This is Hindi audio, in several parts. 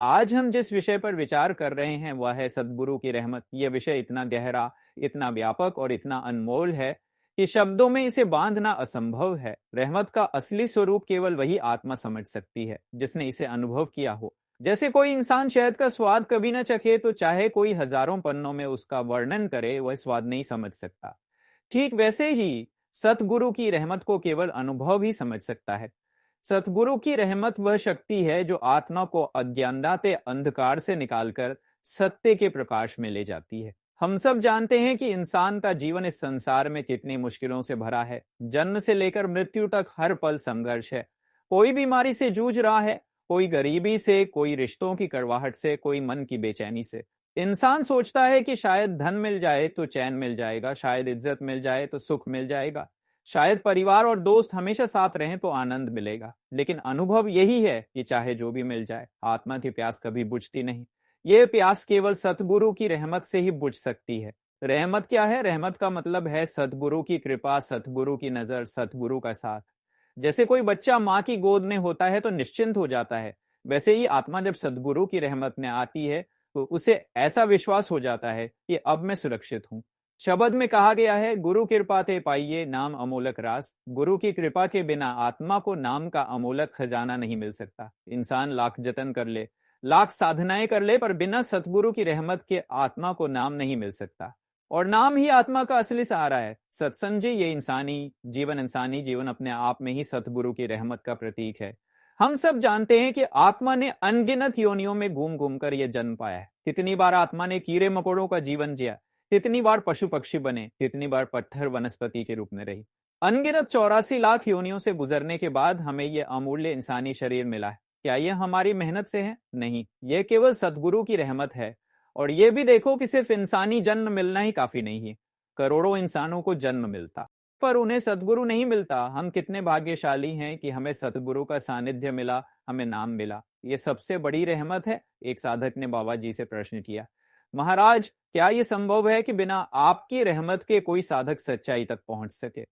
आज हम जिस विषय पर विचार कर रहे हैं वह है सद्गुरु की रहमत। यह विषय इतना गहरा, इतना व्यापक और इतना अनमोल है कि शब्दों में इसे बांधना असंभव है। रहमत का असली स्वरूप केवल वही आत्मा समझ सकती है जिसने इसे अनुभव किया हो। जैसे कोई इंसान शहद का स्वाद कभी न चखे तो चाहे कोई हजारों पन्नों में उसका वर्णन करे वह स्वाद नहीं समझ सकता। ठीक वैसे ही सतगुरु की रहमत को केवल अनुभव ही समझ सकता है। सतगुरु की रहमत वह शक्ति है जो आत्मा को अज्ञानदाते अंधकार से निकालकर सत्य के प्रकाश में ले जाती है। हम सब जानते हैं कि इंसान का जीवन इस संसार में कितनी मुश्किलों से भरा है। जन्म से लेकर मृत्यु तक हर पल संघर्ष है। कोई बीमारी से जूझ रहा है, कोई गरीबी से, कोई रिश्तों की कड़वाहट से, कोई मन की बेचैनी से। इंसान सोचता है कि शायद धन मिल जाए तो चैन मिल जाएगा, शायद इज्जत मिल जाए तो सुख मिल जाएगा, शायद परिवार और दोस्त हमेशा साथ रहें तो आनंद मिलेगा। लेकिन अनुभव यही है कि चाहे जो भी मिल जाए, आत्मा की प्यास कभी बुझती नहीं। ये प्यास केवल सतगुरु की रहमत से ही बुझ सकती है। रहमत क्या है? रहमत का मतलब है सतगुरु की कृपा, सतगुरु की नजर, सतगुरु का साथ। जैसे कोई बच्चा माँ की गोद में होता है तो निश्चिंत हो जाता है, वैसे ही आत्मा जब सतगुरु की रहमत में आती है तो उसे ऐसा विश्वास हो जाता है कि अब मैं सुरक्षित हूँ। शब्द में कहा गया है, गुरु कृपा ते पाइये नाम अमोलक रास। गुरु की कृपा के बिना आत्मा को नाम का अमोलक खजाना नहीं मिल सकता। इंसान लाख जतन कर ले, लाख साधनाएं कर ले, पर बिना सतगुरु की रहमत के आत्मा को नाम नहीं मिल सकता। और नाम ही आत्मा का असली सहारा है। सत्संग जी, ये इंसानी जीवन अपने आप में ही सतगुरु की रहमत का प्रतीक है। हम सब जानते हैं कि आत्मा ने अनगिनत योनियों में घूम घूम कर यह जन्म पाया है। कितनी बार आत्मा ने कीड़े मकोड़ों का जीवन जिया, कितनी बार पशु पक्षी बने, कितनी बार पत्थर वनस्पति के रूप में रही। अनगिनत 84 लाख योनियों से गुजरने के बाद हमें यह अमूल्य इंसानी शरीर मिला है। क्या यह हमारी मेहनत से है? नहीं, यह केवल सतगुरु की रहमत है। और यह भी देखो कि सिर्फ इंसानी जन्म मिलना ही काफी नहीं है। करोड़ों इंसानों को जन्म मिलता पर उन्हें सतगुरु नहीं मिलता। हम कितने भाग्यशाली हैं कि हमें सतगुरु का सानिध्य मिला, हमें नाम मिला। ये सबसे बड़ी रहमत है। एक साधक ने बाबा जी से प्रश्न किया, महाराज, क्या यह संभव है कि बिना आपकी रहमत के कोई साधक सच्चाई तक पहुंच सके?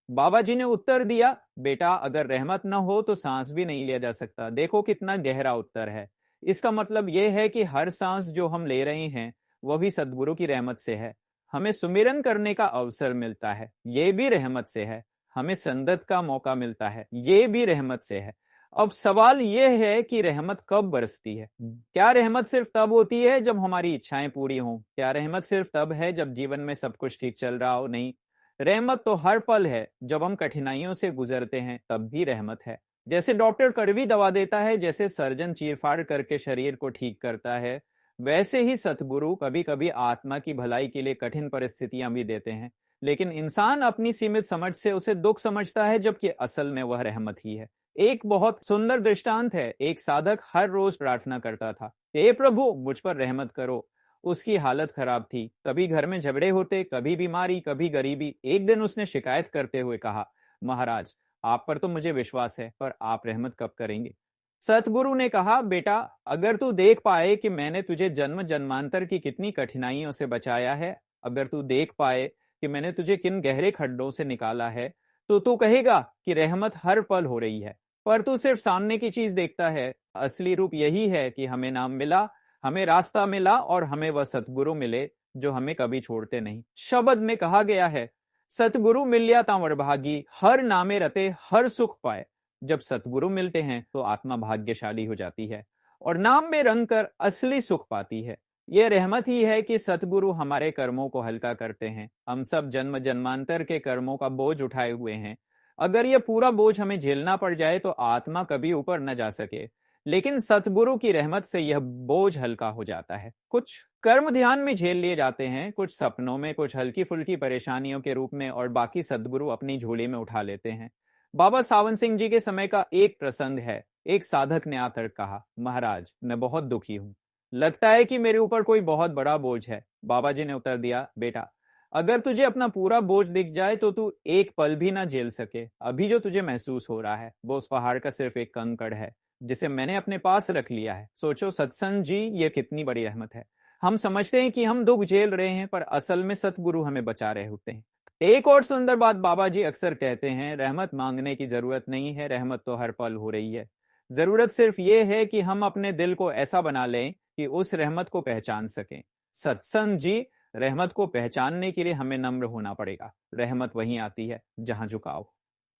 बाबा जी ने उत्तर दिया, बेटा, अगर रहमत न हो तो सांस भी नहीं लिया जा सकता। देखो कितना गहरा उत्तर है। इसका मतलब यह है कि हर सांस जो हम ले रहे हैं वह भी सदगुरु की रहमत से है। हमें सुमिरन करने का अवसर मिलता है, ये भी रहमत से है। हमें संगत का मौका मिलता है, ये भी रहमत से है। अब सवाल यह है कि रहमत कब बरसती है? क्या रहमत सिर्फ तब होती है जब हमारी इच्छाएं पूरी हों? क्या रहमत सिर्फ तब है जब जीवन में सब कुछ ठीक चल रहा हो? नहीं, रहमत तो हर पल है। जब हम कठिनाइयों से गुजरते हैं तब भी रहमत है। जैसे डॉक्टर कड़वी दवा देता है, जैसे सर्जन चीरफाड़ करके शरीर को ठीक करता है, वैसे ही सतगुरु कभी कभी आत्मा की भलाई के लिए कठिन परिस्थितियां भी देते हैं। लेकिन इंसान अपनी सीमित समझ से उसे दुख समझता है, जबकि असल में वह रहमत ही है। एक बहुत सुंदर दृष्टांत है। एक साधक हर रोज प्रार्थना करता था, हे प्रभु मुझ पर रहमत करो। उसकी हालत खराब थी, कभी घर में झगड़े होते, कभी बीमारी, कभी गरीबी। एक दिन उसने शिकायत करते हुए कहा, महाराज, आप पर तो मुझे विश्वास है, पर आप रहमत कब करेंगे? सतगुरु ने कहा, बेटा, अगर तू देख पाए कि मैंने तुझे जन्म जन्मांतर की कितनी कठिनाइयों से बचाया है, अगर तू देख पाए कि मैंने तुझे किन गहरे खड्डों से निकाला है, तो तू कहेगा कि रहमत हर पल हो रही है। पर तू सिर्फ सामने की चीज देखता है। असली रूप यही है कि हमें नाम मिला, हमें रास्ता मिला, और हमें वह सतगुरु मिले जो हमें कभी छोड़ते नहीं। शब्द में कहा गया है, सतगुरु मिलिया ता वरभागी, हर नामे रते हर सुख पाए। जब सतगुरु मिलते हैं तो आत्मा भाग्यशाली हो जाती है और नाम में रंग कर असली सुख पाती है। यह रहमत ही है कि सतगुरु हमारे कर्मों को हल्का करते हैं। हम सब जन्म जन्मांतर के कर्मों का बोझ उठाए हुए हैं। अगर यह पूरा बोझ हमें झेलना पड़ जाए तो आत्मा कभी ऊपर न जा सके, लेकिन सतगुरु की रहमत से यह बोझ हल्का हो जाता है। कुछ कर्म ध्यान में झेल लिए जाते हैं, कुछ सपनों में, कुछ हल्की फुल्की परेशानियों के रूप में, और बाकी सतगुरु अपनी झोली में उठा लेते हैं। बाबा सावन सिंह जी के समय का एक प्रसंग है। एक साधक ने आकर कहा, महाराज, मैं बहुत दुखी हूँ, लगता है कि मेरे ऊपर कोई बहुत बड़ा बोझ है। बाबा जी ने उत्तर दिया, बेटा, अगर तुझे अपना पूरा बोझ दिख जाए तो तू एक पल भी ना झेल सके। अभी जो तुझे महसूस हो रहा है वो उस पहाड़ का सिर्फ एक कंकड़ है जिसे मैंने अपने पास रख लिया है। सोचो सत्संग जी, ये कितनी बड़ी रहमत है। हम समझते हैं कि हम दुख झेल रहे हैं, पर असल में सतगुरु हमें बचा रहे होते हैं। एक और सुंदर बात बाबा जी अक्सर कहते हैं, रहमत मांगने की जरूरत नहीं है, रहमत तो हर पल हो रही है। जरूरत सिर्फ ये है कि हम अपने दिल को ऐसा बना लें कि उस रहमत को पहचान सकें। सत्संग जी, रहमत को पहचानने के लिए हमें नम्र होना पड़ेगा। रहमत वहीं आती है जहां झुकाव।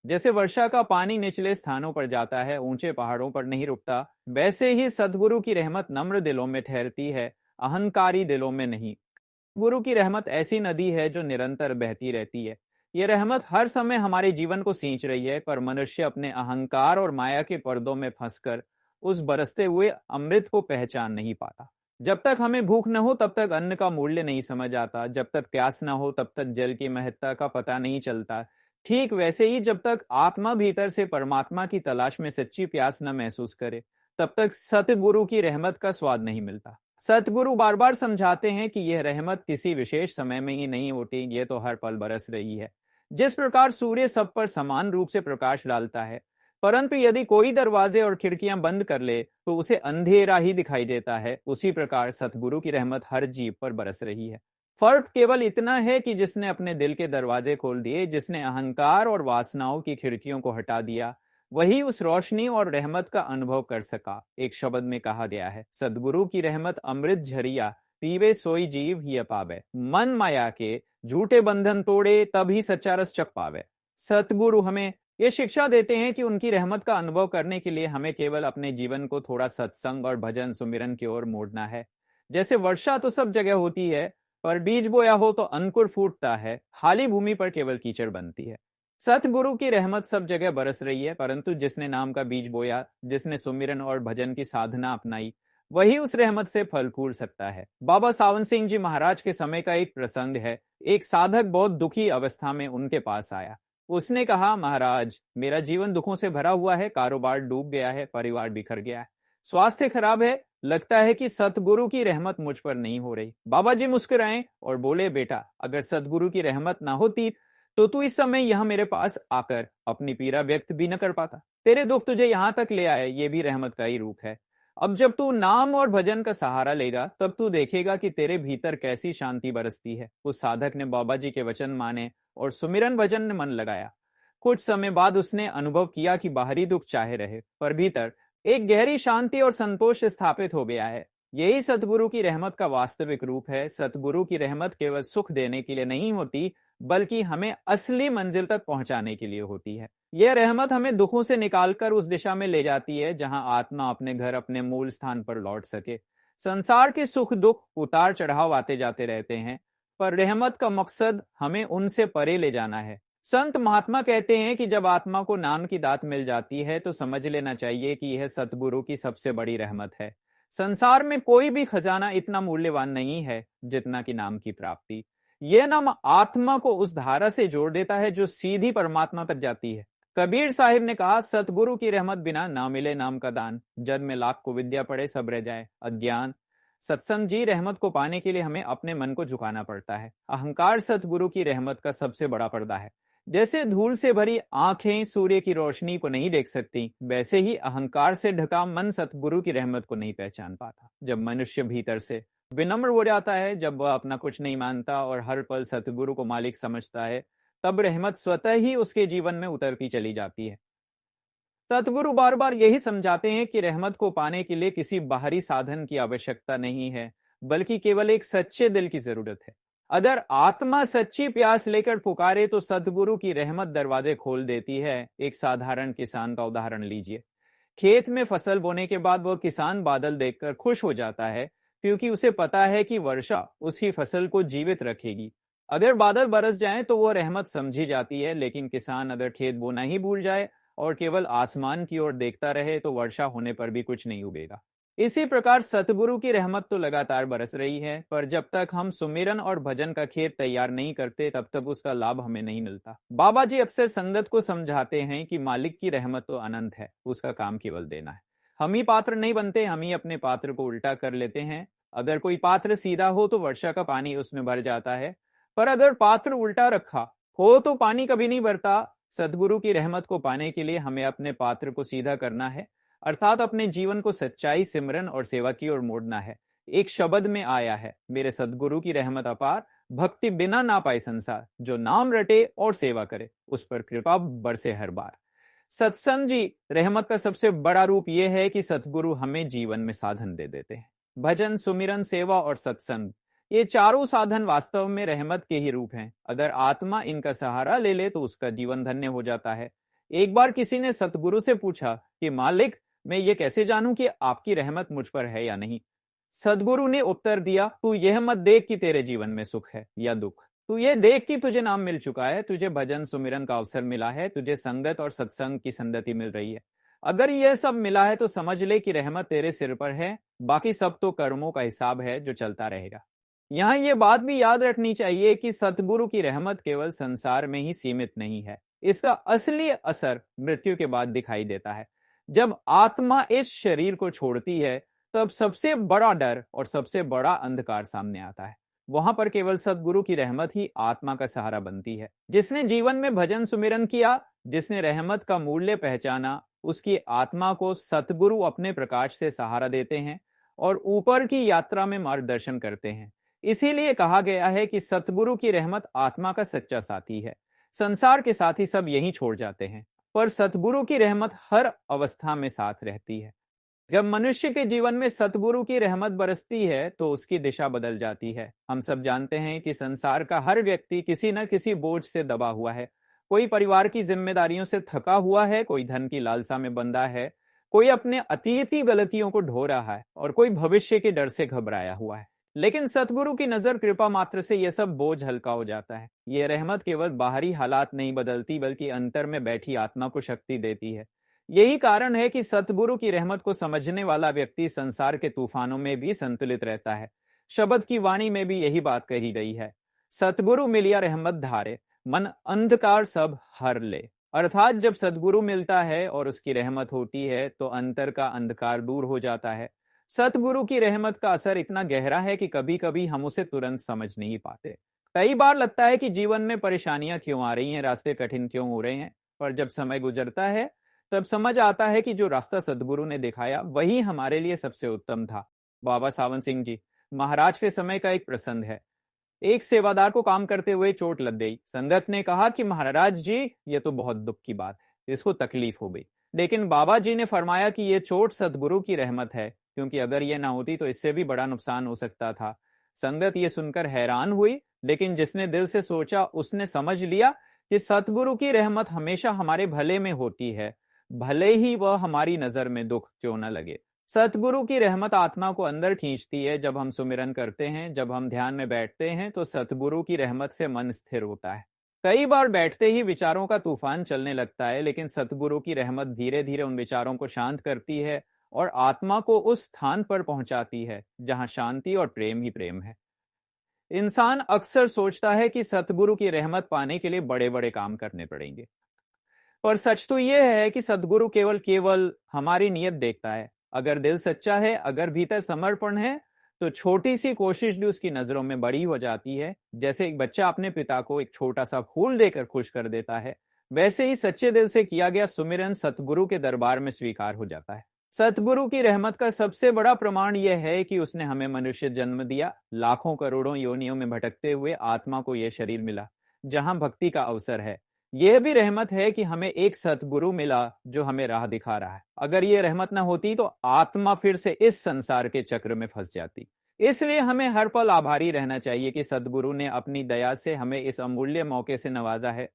जैसे वर्षा का पानी निचले स्थानों पर जाता है, ऊंचे पहाड़ों पर नहीं रुकता, वैसे ही सदगुरु की रहमत नम्र दिलों में ठहरती है, अहंकारी दिलों में नहीं। गुरु की रहमत ऐसी नदी है जो निरंतर बहती रहती है। ये रहमत हर समय हमारे जीवन को सींच रही है, पर मनुष्य अपने अहंकार और माया के पर्दों में फंसकर उस बरसते हुए अमृत को पहचान नहीं पाता। जब तक हमें भूख न हो तब तक अन्न का मूल्य नहीं समझ आता, जब तक प्यास न हो तब तक जल की महत्ता का पता नहीं चलता। ठीक वैसे ही जब तक आत्मा भीतर से परमात्मा की तलाश में सच्ची प्यास न महसूस करे, तब तक सतगुरु की रहमत का स्वाद नहीं मिलता। सतगुरु बार बार समझाते हैं कि यह रहमत किसी विशेष समय में ही नहीं होती, ये तो हर पल बरस रही है। जिस प्रकार सूर्य सब पर समान रूप से प्रकाश डालता है, परंतु यदि कोई दरवाजे और खिड़कियां बंद कर ले तो उसे अंधेरा ही दिखाई देता है, उसी प्रकार सतगुरु की रहमत हर जीव पर बरस रही है। फर्क केवल इतना है कि जिसने अपने दिल के दरवाजे खोल दिए, जिसने अहंकार और वासनाओं की खिड़कियों को हटा दिया, वही उस रोशनी और रहमत का अनुभव कर सका। एक शब्द में कहा गया है, सदगुरु की रहमत अमृत झरिया, पीवे सोई जीव ही पावे। मन माया के झूठे बंधन तोड़े, तभी सच्चा रस चख पावे। सतगुरु हमें ये शिक्षा देते हैं कि उनकी रहमत का अनुभव करने के लिए हमें केवल अपने जीवन को थोड़ा सत्संग और भजन सुमिरन की ओर मोड़ना है। जैसे वर्षा तो सब जगह होती है, पर बीज बोया हो तो अंकुर फूटता है, खाली भूमि पर केवल कीचड़ बनती है। सतगुरु की रहमत सब जगह बरस रही है, परंतु जिसने नाम का बीज बोया, जिसने सुमिरन और भजन की साधना अपनाई, वही उस रहमत से फल फूल सकता है। बाबा सावन सिंह जी महाराज के समय का एक प्रसंग है। एक साधक बहुत दुखी अवस्था में उनके पास आया। उसने कहा, महाराज, मेरा जीवन दुखों से भरा हुआ है, कारोबार डूब गया है, परिवार बिखर गया है, स्वास्थ्य खराब है, लगता है कि सतगुरु की रहमत मुझ पर नहीं हो रही। बाबा जी मुस्कुराए और बोले, बेटा, अगर सतगुरु की रहमत ना होती तो तू इस समय यहां मेरे पास आकर अपनी पीड़ा व्यक्त भी न कर पाता। तेरे दुख तुझे यहां तक ले आए, ये भी रहमत का ही रूप है। अब जब तू नाम और भजन का सहारा लेगा, तब तू देखेगा कि तेरे भीतर कैसी शांति बरसती है। उस साधक ने बाबा जी के वचन माने और सुमिरन भजन में मन लगाया। कुछ समय बाद उसने अनुभव किया कि बाहरी दुख चाहे रहे, पर भीतर एक गहरी शांति और संतोष स्थापित हो गया है। यही सतगुरु की रहमत का वास्तविक रूप है। सतगुरु की रहमत केवल सुख देने के लिए नहीं होती, बल्कि हमें असली मंजिल तक पहुंचाने के लिए होती है। यह रहमत हमें दुखों से निकालकर उस दिशा में ले जाती है जहां आत्मा अपने घर, अपने मूल स्थान पर लौट सके। संसार के सुख दुख उतार चढ़ाव आते जाते रहते हैं, पर रहमत का मकसद हमें उनसे परे ले जाना है। संत महात्मा कहते हैं कि जब आत्मा को नाम की दात मिल जाती है तो समझ लेना चाहिए कि यह सतगुरु की सबसे बड़ी रहमत है। संसार में कोई भी खजाना इतना मूल्यवान नहीं है जितना कि नाम की प्राप्ति। यह नाम आत्मा को उस धारा से जोड़ देता है जो सीधी परमात्मा तक जाती है। कबीर साहिब ने कहा, सतगुरु की रहमत बिना ना मिले नाम का दान, जग में लाख को विद्या पड़े सब रह जाए अज्ञान। सत्संग जी, रहमत को पाने के लिए हमें अपने मन को झुकाना पड़ता है। अहंकार सतगुरु की रहमत का सबसे बड़ा पर्दा है। जैसे धूल से भरी आंखें सूर्य की रोशनी को नहीं देख सकती, वैसे ही अहंकार से ढका मन सतगुरु की रहमत को नहीं पहचान पाता। जब मनुष्य भीतर से विनम्र हो जाता है, जब वह अपना कुछ नहीं मानता और हर पल सतगुरु को मालिक समझता है, तब रहमत स्वतः ही उसके जीवन में उतरती चली जाती है। सतगुरु बार बार यही समझाते हैं कि रहमत को पाने के लिए किसी बाहरी साधन की आवश्यकता नहीं है, बल्कि केवल एक सच्चे दिल की जरूरत है। अगर आत्मा सच्ची प्यास लेकर पुकारे तो सतगुरु की रहमत दरवाजे खोल देती है। एक साधारण किसान का उदाहरण लीजिए। खेत में फसल बोने के बाद वह किसान बादल देखकर खुश हो जाता है, क्योंकि उसे पता है कि वर्षा उसकी फसल को जीवित रखेगी। अगर बादल बरस जाएं तो वह रहमत समझी जाती है, लेकिन किसान अगर खेत बोना ही भूल जाए और केवल आसमान की ओर देखता रहे तो वर्षा होने पर भी कुछ नहीं उगेगा। इसी प्रकार सतगुरु की रहमत तो लगातार बरस रही है, पर जब तक हम सुमिरन और भजन का खेत तैयार नहीं करते, तब तक उसका लाभ हमें नहीं मिलता। बाबा जी अक्सर संगत को समझाते हैं कि मालिक की रहमत तो अनंत है, उसका काम केवल देना है। हम ही पात्र नहीं बनते, हम ही अपने पात्र को उल्टा कर लेते हैं। अगर कोई पात्र सीधा हो तो वर्षा का पानी उसमें भर जाता है, पर अगर पात्र उल्टा रखा हो तो पानी कभी नहीं भरता। सतगुरु की रहमत को पाने के लिए हमें अपने पात्र को सीधा करना है, अर्थात अपने जीवन को सच्चाई, सिमरन और सेवा की ओर मोड़ना है। एक शब्द में आया है, मेरे सतगुरु की रहमत अपार, भक्ति बिना ना पाए संसार, जो नाम रटे और सेवा करे, उस पर कृपा बरसे हर बार। सत्संग जी, रहमत का सबसे बड़ा रूप यह है कि सतगुरु हमें जीवन में साधन दे देते हैं। भजन, सुमिरन, सेवा और सत्संग, ये चारों साधन वास्तव में रहमत के ही रूप हैं। अगर आत्मा इनका सहारा ले ले तो उसका जीवन धन्य हो जाता है। एक बार किसी ने सतगुरु से पूछा कि मालिक, मैं ये कैसे जानूं कि आपकी रहमत मुझ पर है या नहीं। सदगुरु ने उत्तर दिया, तू यह मत देख कि तेरे जीवन में सुख है या दुख, तू ये देख कि तुझे नाम मिल चुका है, तुझे भजन सुमिरन का अवसर मिला है, तुझे संगत और सत्संग की संगति मिल रही है। अगर यह सब मिला है तो समझ ले कि रहमत तेरे सिर पर है, बाकी सब तो कर्मों का हिसाब है जो चलता रहेगा। यहाँ ये बात भी याद रखनी चाहिए कि सतगुरु की रहमत केवल संसार में ही सीमित नहीं है। इसका असली असर मृत्यु के बाद दिखाई देता है। जब आत्मा इस शरीर को छोड़ती है तब सबसे बड़ा डर और सबसे बड़ा अंधकार सामने आता है। वहां पर केवल सतगुरु की रहमत ही आत्मा का सहारा बनती है। जिसने जीवन में भजन सुमिरन किया, जिसने रहमत का मूल्य पहचाना, उसकी आत्मा को सतगुरु अपने प्रकाश से सहारा देते हैं और ऊपर की यात्रा में मार्गदर्शन करते हैं। इसीलिए कहा गया है कि सतगुरु की रहमत आत्मा का सच्चा साथी है। संसार के साथी सब यहीं छोड़ जाते हैं, पर सतगुरु की रहमत हर अवस्था में साथ रहती है। जब मनुष्य के जीवन में सतगुरु की रहमत बरसती है तो उसकी दिशा बदल जाती है। हम सब जानते हैं कि संसार का हर व्यक्ति किसी न किसी बोझ से दबा हुआ है। कोई परिवार की जिम्मेदारियों से थका हुआ है, कोई धन की लालसा में बंधा है, कोई अपने अतीत की गलतियों को ढो रहा है और कोई भविष्य के डर से घबराया हुआ है। लेकिन सतगुरु की नजर कृपा मात्र से यह सब बोझ हल्का हो जाता है। यह रहमत केवल बाहरी हालात नहीं बदलती, बल्कि अंतर में बैठी आत्मा को शक्ति देती है। यही कारण है कि सतगुरु की रहमत को समझने वाला व्यक्ति संसार के तूफानों में भी संतुलित रहता है। शब्द की वाणी में भी यही बात कही गई है, सतगुरु मिलिया रहमत धारे, मन अंधकार सब हर ले। अर्थात जब सतगुरु मिलता है और उसकी रहमत होती है तो अंतर का अंधकार दूर हो जाता है। सतगुरु की रहमत का असर इतना गहरा है कि कभी कभी हम उसे तुरंत समझ नहीं पाते। कई बार लगता है कि जीवन में परेशानियां क्यों आ रही हैं, रास्ते कठिन क्यों हो रहे हैं, पर जब समय गुजरता है तब समझ आता है कि जो रास्ता सदगुरु ने दिखाया वही हमारे लिए सबसे उत्तम था। बाबा सावन सिंह जी महाराज के समय का एक प्रसंग है। एक सेवादार को काम करते हुए चोट लग गई। संगत ने कहा कि महाराज जी, ये तो बहुत दुख की बात है, इसको तकलीफ हो गई। लेकिन बाबा जी ने फरमाया कि ये चोट सदगुरु की रहमत है, क्योंकि अगर ये ना होती तो इससे भी बड़ा नुकसान हो सकता था। संगत ये सुनकर हैरान हुई, लेकिन जिसने दिल से सोचा उसने समझ लिया कि सतगुरु की रहमत हमेशा हमारे भले में होती है, भले ही वह हमारी नजर में दुख क्यों न लगे। सतगुरु की रहमत आत्मा को अंदर खींचती है। जब हम सुमिरन करते हैं, जब हम ध्यान में बैठते हैं तो सतगुरु की रहमत से मन स्थिर होता है। कई बार बैठते ही विचारों का तूफान चलने लगता है, लेकिन सतगुरु की रहमत धीरे धीरे उन विचारों को शांत करती है और आत्मा को उस स्थान पर पहुंचाती है जहां शांति और प्रेम ही प्रेम है। इंसान अक्सर सोचता है कि सतगुरु की रहमत पाने के लिए बड़े बड़े काम करने पड़ेंगे, पर सच तो यह है कि सतगुरु केवल केवल हमारी नीयत देखता है। अगर दिल सच्चा है, अगर भीतर समर्पण है, तो छोटी सी कोशिश भी उसकी नजरों में बड़ी हो जाती है। जैसे एक बच्चा अपने पिता को एक छोटा सा फूल देकर खुश कर देता है, वैसे ही सच्चे दिल से किया गया सुमिरन सतगुरु के दरबार में स्वीकार हो जाता है। सतगुरु की रहमत का सबसे बड़ा प्रमाण यह है कि उसने हमें मनुष्य जन्म दिया। लाखों करोड़ों योनियों में भटकते हुए आत्मा को यह शरीर मिला जहां भक्ति का अवसर है। यह भी रहमत है कि हमें एक सतगुरु मिला जो हमें राह दिखा रहा है। अगर यह रहमत न होती तो आत्मा फिर से इस संसार के चक्र में फंस जाती। इसलिए हमें हर पल आभारी रहना चाहिए कि सतगुरु ने अपनी दया से हमें इस अमूल्य मौके से नवाजा है।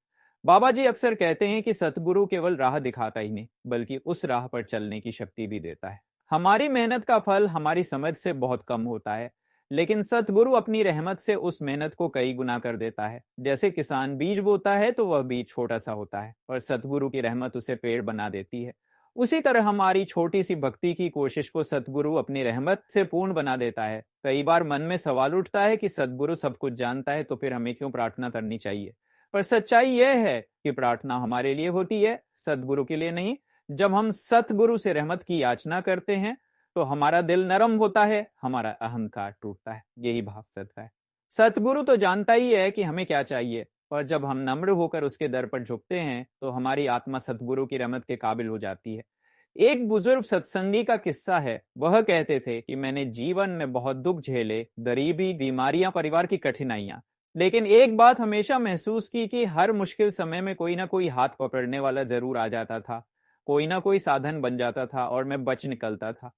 बाबा जी अक्सर कहते हैं कि सतगुरु केवल राह दिखाता ही नहीं, बल्कि उस राह पर चलने की शक्ति भी देता है। हमारी मेहनत का फल हमारी समझ से बहुत कम होता है, लेकिन सतगुरु अपनी रहमत से उस मेहनत को कई गुना कर देता है। जैसे किसान बीज बोता है तो वह बीज छोटा सा होता है, और सतगुरु की रहमत उसे पेड़ बना देती है। उसी तरह हमारी छोटी सी भक्ति की कोशिश को सतगुरु अपनी रहमत से पूर्ण बना देता है। कई बार मन में सवाल उठता है कि सतगुरु सब कुछ जानता है तो फिर हमें क्यों प्रार्थना करनी चाहिए। पर सच्चाई यह है कि प्रार्थना हमारे लिए होती है, सतगुरु के लिए नहीं। जब हम सतगुरु से रहमत की याचना करते हैं तो हमारा दिल नरम होता है, हमारा अहंकार टूटता है। यही भाव सत्य है। सतगुरु तो जानता ही है कि हमें क्या चाहिए, पर जब हम नम्र होकर उसके दर पर झुकते हैं तो हमारी आत्मा सतगुरु की रहमत के काबिल हो जाती है। एक बुजुर्ग सत्संगी का किस्सा है। वह कहते थे कि मैंने जीवन में बहुत दुख झेले, गरीबी, बीमारियां, परिवार की कठिनाइयां, लेकिन एक बात हमेशा महसूस की कि हर मुश्किल समय में कोई ना कोई हाथ पकड़ने वाला जरूर आ जाता था, कोई ना कोई साधन बन जाता था और मैं बच निकलता था।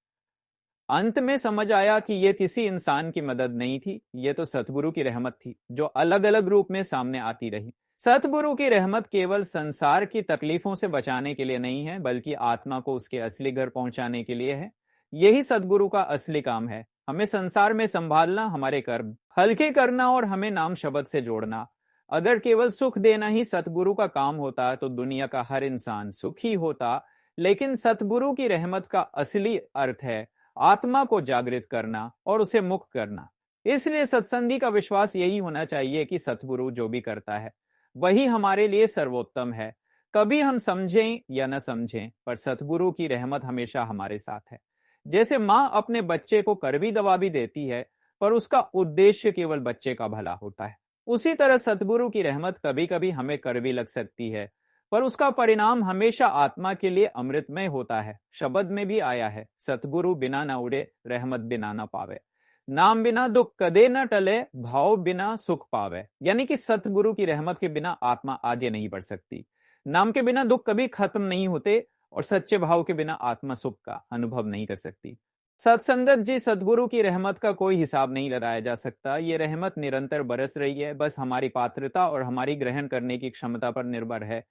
अंत में समझ आया कि ये किसी इंसान की मदद नहीं थी, ये तो सतगुरु की रहमत थी, जो अलग अलग रूप में सामने आती रही। सतगुरु की रहमत केवल संसार की तकलीफों से बचाने के लिए नहीं है, बल्कि आत्मा को उसके असली घर पहुंचाने के लिए है। यही सतगुरु का असली काम है, हमें संसार में संभालना, हमारे कर्म हल्के करना और हमें नाम शब्द से जोड़ना। अगर केवल सुख देना ही सतगुरु का काम होता तो दुनिया का हर इंसान सुखी होता। लेकिन सतगुरु की रहमत का असली अर्थ है आत्मा को जागृत करना और उसे मुक्त करना। इसलिए सत्संगी का विश्वास यही होना चाहिए कि सतगुरु जो भी करता है वही हमारे लिए सर्वोत्तम है। कभी हम समझें या न समझें, पर सतगुरु की रहमत हमेशा हमारे साथ है। जैसे माँ अपने बच्चे को कड़वी दवा भी देती है, पर उसका उद्देश्य केवल बच्चे का भला होता है, उसी तरह सतगुरु की रहमत कभी कभी हमें कड़वी लग सकती है, पर उसका परिणाम हमेशा आत्मा के लिए अमृतमय होता है। शब्द में भी आया है, सतगुरु बिना न उड़े, रहमत बिना न पावे, नाम बिना दुख कदे न टले, भाव बिना सुख पावे। यानी कि सतगुरु की रहमत के बिना आत्मा आगे नहीं बढ़ सकती, नाम के बिना दुख कभी खत्म नहीं होते और सच्चे भाव के बिना आत्मा सुख का अनुभव नहीं कर सकती। सत्संगत जी, सतगुरु की रहमत का कोई हिसाब नहीं लगाया जा सकता। ये रहमत निरंतर बरस रही है, बस हमारी पात्रता और हमारी ग्रहण करने की क्षमता पर निर्भर है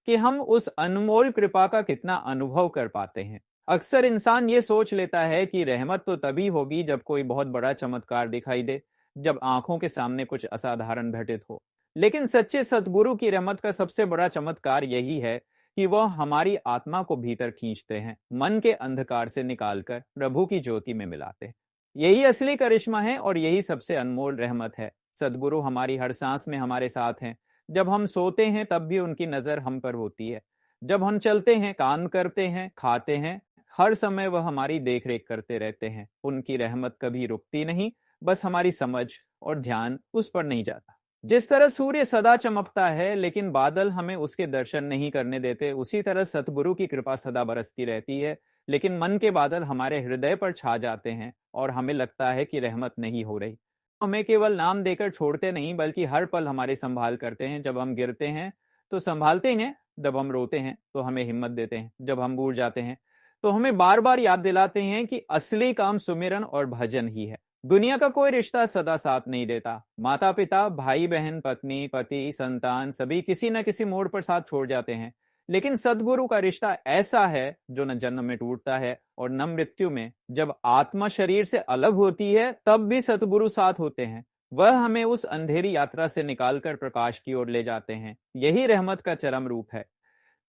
कि हम उस अनमोल कृपा का कितना अनुभव कर पाते हैं। अक्सर इंसान ये सोच लेता है कि रहमत तो तभी होगी जब कोई बहुत बड़ा चमत्कार दिखाई दे, जब आंखों के सामने कुछ असाधारण घटित हो। लेकिन सच्चे सतगुरु की रहमत का सबसे बड़ा चमत्कार यही है कि वह हमारी आत्मा को भीतर खींचते हैं, मन के अंधकार से निकालकर प्रभु की ज्योति में मिलाते हैं। यही असली करिश्मा है और यही सबसे अनमोल रहमत है। सदगुरु हमारी हर सांस में हमारे साथ हैं। जब हम सोते हैं तब भी उनकी नजर हम पर होती है। जब हम चलते हैं, काम करते हैं, खाते हैं, हर समय वह हमारी देख रेख करते रहते हैं। उनकी रहमत कभी रुकती नहीं, बस हमारी समझ और ध्यान उस पर नहीं जाता। जिस तरह सूर्य सदा चमकता है लेकिन बादल हमें उसके दर्शन नहीं करने देते, उसी तरह सतगुरु की कृपा सदा बरसती रहती है, लेकिन मन के बादल हमारे हृदय पर छा जाते हैं और हमें लगता है कि रहमत नहीं हो रही। हमें केवल नाम देकर छोड़ते नहीं, बल्कि हर पल हमारी संभाल करते हैं। जब हम गिरते हैं तो संभालते हैं, जब हम रोते हैं तो हमें हिम्मत देते हैं, जब हम बूझ जाते हैं तो हमें बार बार याद दिलाते हैं कि असली काम सुमिरन और भजन ही है। दुनिया का कोई रिश्ता सदा साथ नहीं देता। माता पिता, भाई बहन, पत्नी, पति, संतान, सभी किसी न किसी मोड़ पर साथ छोड़ जाते हैं। लेकिन सदगुरु का रिश्ता ऐसा है जो न जन्म में टूटता है और न मृत्यु में। जब आत्मा शरीर से अलग होती है तब भी सतगुरु साथ होते हैं। वह हमें उस अंधेरी यात्रा से निकालकर प्रकाश की ओर ले जाते हैं। यही रहमत का चरम रूप है।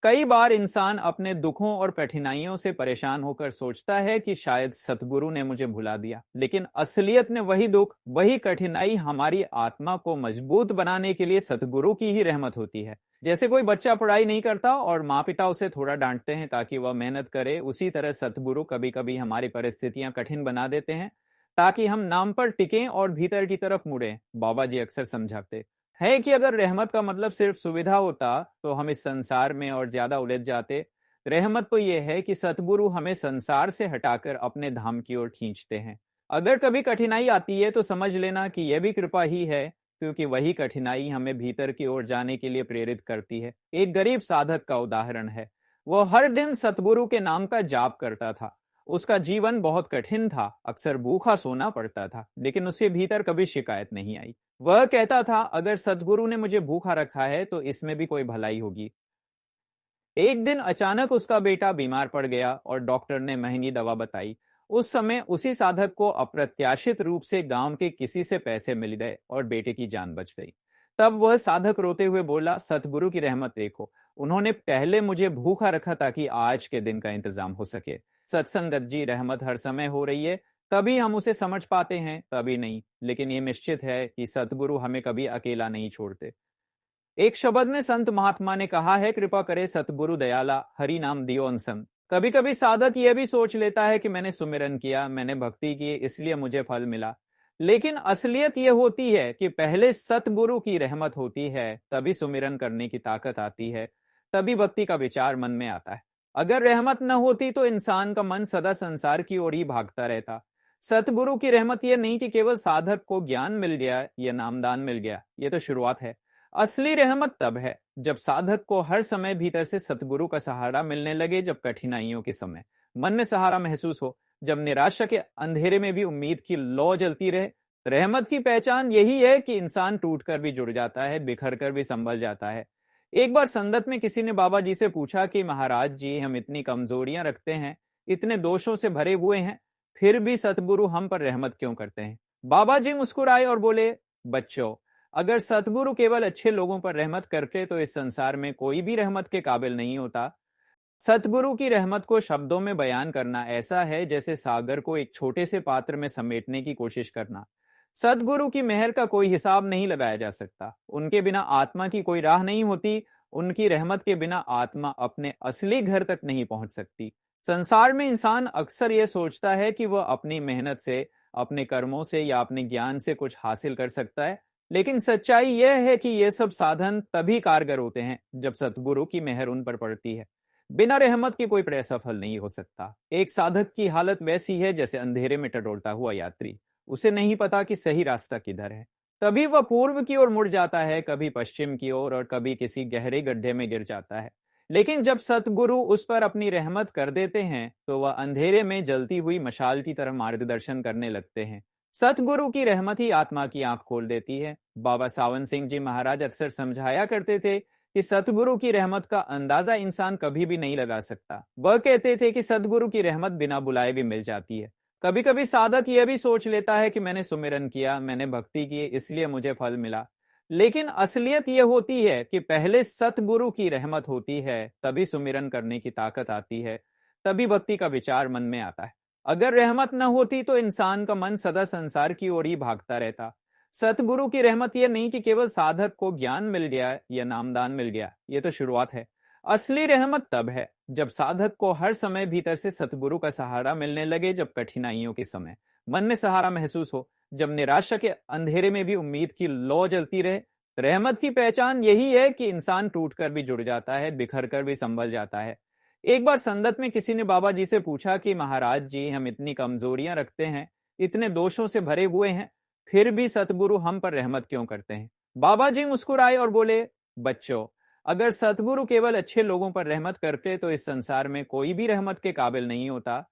कई बार इंसान अपने दुखों और कठिनाइयों से परेशान होकर सोचता है कि शायद सतगुरु ने मुझे भुला दिया, लेकिन असलियत में वही दुख, वही कठिनाई हमारी आत्मा को मजबूत बनाने के लिए सतगुरु की ही रहमत होती है। जैसे कोई बच्चा पढ़ाई नहीं करता और माँ पिता उसे थोड़ा डांटते हैं ताकि वह मेहनत करे, उसी तरह सतगुरु कभी कभी हमारी परिस्थितियां कठिन बना देते हैं ताकि हम नाम पर टिकें और भीतर की तरफ मुड़े। बाबा जी अक्सर समझाते है कि अगर रहमत का मतलब सिर्फ सुविधा होता तो हम इस संसार में और ज्यादा उलझ जाते। रहमत तो यह है कि सतगुरु हमें संसार से हटाकर अपने धाम की ओर खींचते हैं। अगर कभी कठिनाई आती है तो समझ लेना कि यह भी कृपा ही है, क्योंकि वही कठिनाई हमें भीतर की ओर जाने के लिए प्रेरित करती है। एक गरीब साधक का उदाहरण है। वह हर दिन सतगुरु के नाम का जाप करता था। उसका जीवन बहुत कठिन था, अक्सर भूखा सोना पड़ता था, लेकिन उसके भीतर कभी शिकायत नहीं आई। वह कहता था, अगर सतगुरु ने मुझे भूखा रखा है तो इसमें भी कोई भलाई होगी। एक दिन अचानक उसका बेटा बीमार पड़ गया और डॉक्टर ने महंगी दवा बताई। उस समय उसी साधक को अप्रत्याशित रूप से गांव के किसी से पैसे मिल गए और बेटे की जान बच गई। तब वह साधक रोते हुए बोला, सतगुरु की रहमत देखो, उन्होंने पहले मुझे भूखा रखा ताकि आज के दिन का इंतजाम हो सके। सत्संगत जी, रहमत हर समय हो रही है। कभी हम उसे समझ पाते हैं, कभी नहीं, लेकिन ये निश्चित है कि सतगुरु हमें कभी अकेला नहीं छोड़ते। एक शब्द में संत महात्मा ने कहा है, कृपा करे सतगुरु दयाला, हरि नाम दियो अनसंग। कभी कभी साधक यह भी सोच लेता है कि मैंने सुमिरन किया, मैंने भक्ति की, इसलिए मुझे फल मिला। लेकिन असलियत यह होती है कि पहले सतगुरु की रहमत होती है, तभी सुमिरन करने की ताकत आती है, तभी भक्ति का विचार मन में आता है। अगर रहमत न होती तो इंसान का मन सदा संसार की ओर ही भागता रहता। सतगुरु की रहमत यह नहीं कि केवल साधक को ज्ञान मिल गया या नामदान मिल गया, ये तो शुरुआत है। असली रहमत तब है जब साधक को हर समय भीतर से सतगुरु का सहारा मिलने लगे, जब कठिनाइयों के समय मन में सहारा महसूस हो, जब निराशा के अंधेरे में भी उम्मीद की लौ जलती रहे। रहमत की पहचान यही है कि इंसान टूटकर भी जुड़ जाता है, बिखर कर भी संभल जाता है। एक बार संगत में किसी ने बाबा जी से पूछा कि महाराज जी, हम इतनी कमजोरियां रखते हैं, इतने दोषों से भरे हुए हैं, फिर भी सतगुरु हम पर रहमत क्यों करते हैं? बाबा जी मुस्कुराए और बोले, बच्चों, अगर सतगुरु केवल अच्छे लोगों पर रहमत करते तो इस संसार में कोई भी रहमत के काबिल नहीं होता। सतगुरु की रहमत को शब्दों में बयान करना ऐसा है जैसे सागर को एक छोटे से पात्र में समेटने की कोशिश करना। सतगुरु की मेहर का कोई हिसाब नहीं लगाया जा सकता। उनके बिना आत्मा की कोई राह नहीं होती। उनकी रहमत के बिना आत्मा अपने असली घर तक नहीं पहुंच सकती। संसार में इंसान अक्सर यह सोचता है कि वह अपनी मेहनत से, अपने कर्मों से या अपने ज्ञान से कुछ हासिल कर सकता है, लेकिन सच्चाई यह है कि ये सब साधन तभी कारगर होते हैं जब सतगुरु की मेहर उन पर पड़ती है। बिना रहमत के कोई प्रयास सफल नहीं हो सकता। एक साधक की हालत वैसी है जैसे अंधेरे में टटोलता हुआ यात्री। उसे नहीं पता कि सही रास्ता किधर है। तभी वह पूर्व की ओर मुड़ जाता है, कभी पश्चिम की ओर और कभी किसी गहरे गड्ढे में गिर जाता है। लेकिन जब सतगुरु उस पर अपनी रहमत कर देते हैं तो वह अंधेरे में जलती हुई मशाल की तरह मार्गदर्शन करने लगते हैं। सतगुरु की रहमत ही आत्मा की आंख खोल देती है। बाबा सावन सिंह जी महाराज अक्सर समझाया करते थे कि सतगुरु की रहमत का अंदाजा इंसान कभी भी नहीं लगा सकता। वह कहते थे कि सतगुरु की रहमत बिना बुलाए भी मिल जाती है। कभी कभी साधक यह भी सोच लेता है कि मैंने सुमिरन किया, मैंने भक्ति की, इसलिए मुझे फल मिला। लेकिन असलियत यह होती है कि पहले सतगुरु की रहमत होती है, तभी सुमिरन करने की ताकत आती है, तभी भक्ति का विचार मन में आता है। अगर रहमत न होती तो इंसान का मन सदा संसार की ओर ही भागता रहता। सतगुरु की रहमत यह नहीं कि केवल साधक को ज्ञान मिल गया या नामदान मिल गया, ये तो शुरुआत है। असली रहमत तब है जब साधक को हर समय भीतर से सतगुरु का सहारा मिलने लगे, जब कठिनाइयों के समय मन में सहारा महसूस हो, जब निराशा के अंधेरे में भी उम्मीद की लौ जलती रहे। रहमत की पहचान यही है कि इंसान टूटकर भी जुड़ जाता है, बिखर कर भी संभल जाता है। एक बार संगत में किसी ने बाबा जी से पूछा कि महाराज जी, हम इतनी कमजोरियां रखते हैं, इतने दोषों से भरे हुए हैं, फिर भी सतगुरु हम पर रहमत क्यों करते हैं? बाबा जी मुस्कुराए और बोले, बच्चों, अगर सतगुरु केवल अच्छे लोगों पर रहमत करते तो इस संसार में कोई भी रहमत के काबिल नहीं होता।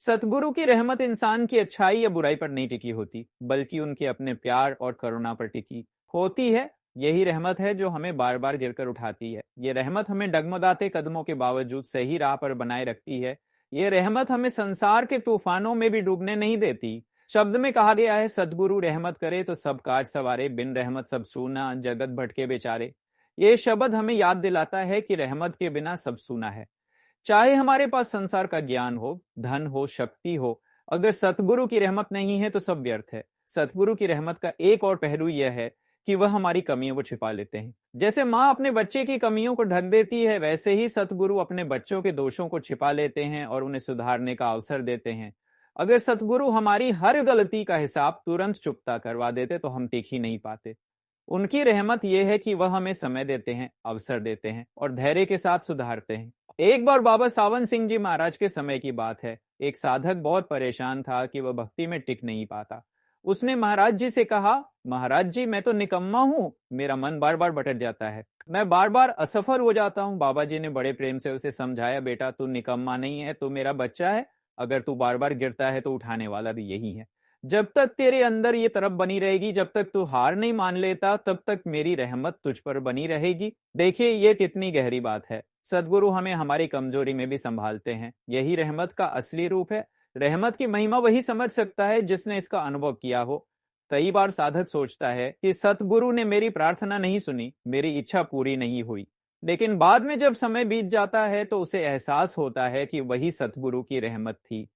सतगुरु की रहमत इंसान की अच्छाई या बुराई पर नहीं टिकी होती, बल्कि उनके अपने प्यार और करुणा पर टिकी होती है। यही रहमत है जो हमें बार बार गिरकर उठाती है। ये रहमत हमें डगमगाते कदमों के बावजूद सही राह पर बनाए रखती है। ये रहमत हमें संसार के तूफानों में भी डूबने नहीं देती। शब्द में कहा गया है, सतगुरु रहमत करे तो सब काज सवारे, बिन रहमत सब सूना, जगत भटके बेचारे। ये शब्द हमें याद दिलाता है कि रहमत के बिना सब सूना है। चाहे हमारे पास संसार का ज्ञान हो, धन हो, शक्ति हो, अगर सतगुरु की रहमत नहीं है तो सब व्यर्थ है। सतगुरु की रहमत का एक और पहलू यह है कि वह हमारी कमियों को छिपा लेते हैं। जैसे माँ अपने बच्चे की कमियों को ढक देती है, वैसे ही सतगुरु अपने बच्चों के दोषों को छिपा लेते हैं और उन्हें सुधारने का अवसर देते हैं। अगर सतगुरु हमारी हर गलती का हिसाब तुरंत चुकता करवा देते तो हम टिक ही नहीं पाते। उनकी रहमत यह है कि वह हमें समय देते हैं, अवसर देते हैं और धैर्य के साथ सुधारते हैं। एक बार बाबा सावन सिंह जी महाराज के समय की बात है। एक साधक बहुत परेशान था कि वह भक्ति में टिक नहीं पाता। उसने महाराज जी से कहा, महाराज जी, मैं तो निकम्मा हूं, मेरा मन बार बार भटक जाता है, मैं बार बार असफल हो जाता हूं। बाबा जी ने बड़े प्रेम से उसे समझाया, बेटा तू निकम्मा नहीं है, तू मेरा बच्चा है। अगर तू बार बार गिरता है तो उठाने वाला भी यही है। जब तक तेरे अंदर ये तरफ बनी रहेगी, जब तक तू हार नहीं मान लेता, तब तक मेरी रहमत तुझ पर बनी रहेगी। देखिए ये कितनी गहरी बात है। सदगुरु हमें हमारी कमजोरी में भी संभालते हैं। यही रहमत का असली रूप है। रहमत की महिमा वही समझ सकता है जिसने इसका अनुभव किया हो। कई बार साधक सोचता है कि सतगुरु ने मेरी प्रार्थना नहीं सुनी, मेरी इच्छा पूरी नहीं हुई। लेकिन बाद में जब समय बीत जाता है तो उसे एहसास होता है कि वही सतगुरु की रहमत थी।